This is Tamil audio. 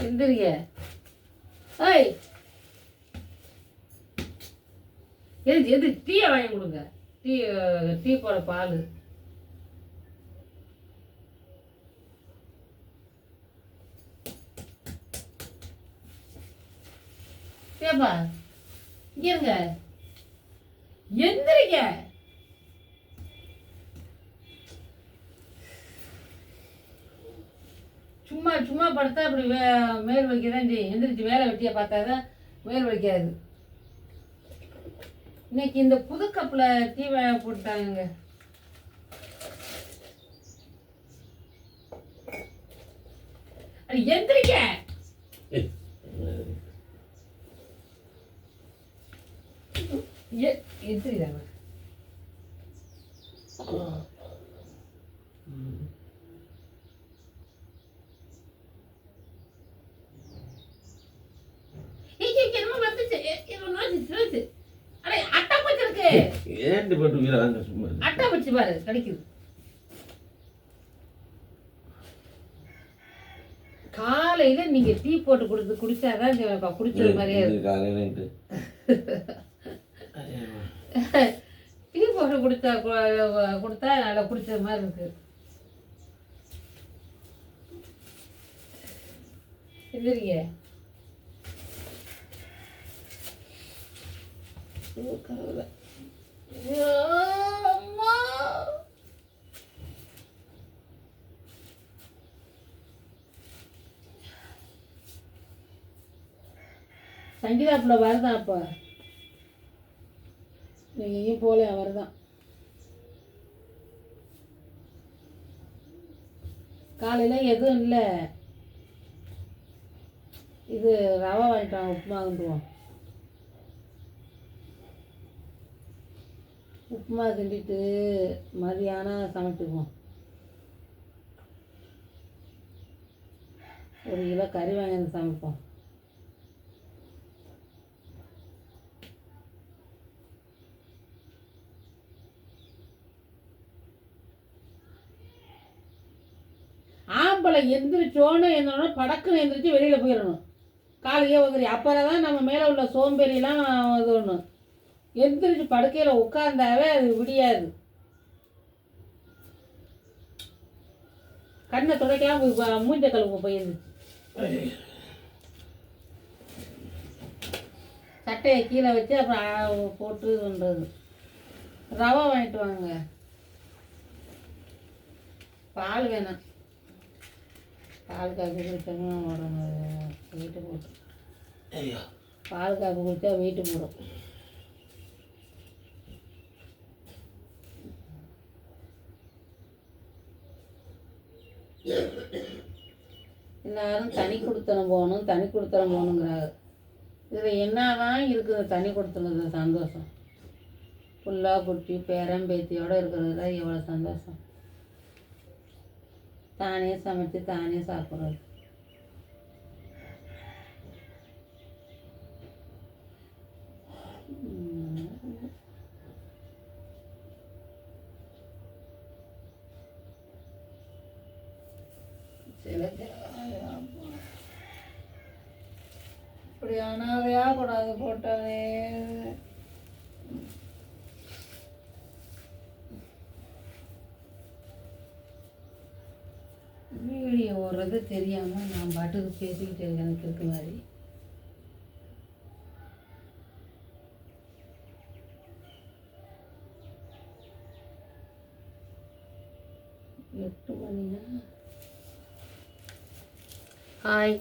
எந்திரிங்க. ஏய் எது டீயை வாங்கி கொடுங்க. டீ டீ போட பால். ஏப்பா இங்க இருங்க. எந்திரிங்க. சும்மா சும்மா படுத்தா அப்படி மேல் வலிக்க தான் செய்யும். எந்திரிச்சு வேலை வெட்டியை பார்த்தாதான் மேல் வலிக்காது. இன்னைக்கு இந்த புது கப்பில் டீ போட்டாங்க. அது எந்திரிக்க. எந்திரிதாங்க. அட்டை வச்சு பாரு கிடைக்குது. காலையில நீங்க டீ போட்டு குடிச்சாதான் குடிச்சது மாதிரியே டீ போட்டு கொடுத்தா நல்லா குடிச்சது மாதிரி இருக்கு. எந்திரிங்க. சங்கீதாப்புல வருதான். அப்போ நீங்க போல வருதான். காலையில எதுவும் இல்லை. இது ரவை வாங்கிட்டாங்க. உப்புமா கிண்டுவோம். உப்புமா கிண்டிட்டு மதியானம் சமைச்சுக்குவோம். 1 கிலோ கறி வாங்கி வந்து சமைப்போம். ஆம்பளை எந்திரிச்சோன்னு என்னன்னா படக்குன்னு எந்திரிச்சு வெளியில் போயிடணும். காலையே உதறி அப்புறம் தான் நம்ம மேலே உள்ள சோம்பேறிலாம் இது ஒன்று. எந்திரிச்சு படுக்கையில் உட்கார்ந்தாவே அது விடியாது. கண்ணை துடைக்கலாம் மூஞ்ச கழுவு போயிருந்துச்சு. சட்டையை கீழே வச்சு அப்புறம் போட்டுன்றது. ரவை வாங்கிட்டு வாங்க. பால் வேணாம். பால் காப்பி குடிச்சோம்னா வெயிட்டு போடும். பால் காப்பி குடித்தா வெயிட்டு போடும். எல்லாரும் தனி கொடுத்தனம் போகணுங்கிறாங்க. இதில் என்னதான் இருக்குது தனி கொடுத்துனது சந்தோஷம். ஃபுல்லாக குட்டி பேரம்பேத்தியோடு இருக்கிறது தான் எவ்வளோ சந்தோஷம். தானே சமைச்சு தானே சாப்பிட்றது. இப்படி அனாதையாக கூடாது போட்டாலே. வீடியோ ஓடுறது தெரியாமல் நான் பாட்டுக்கு பேசிக்கிட்டு இருக்கேன். எனக்கு இருக்க மாதிரி 8 மணினா. ஹாய்.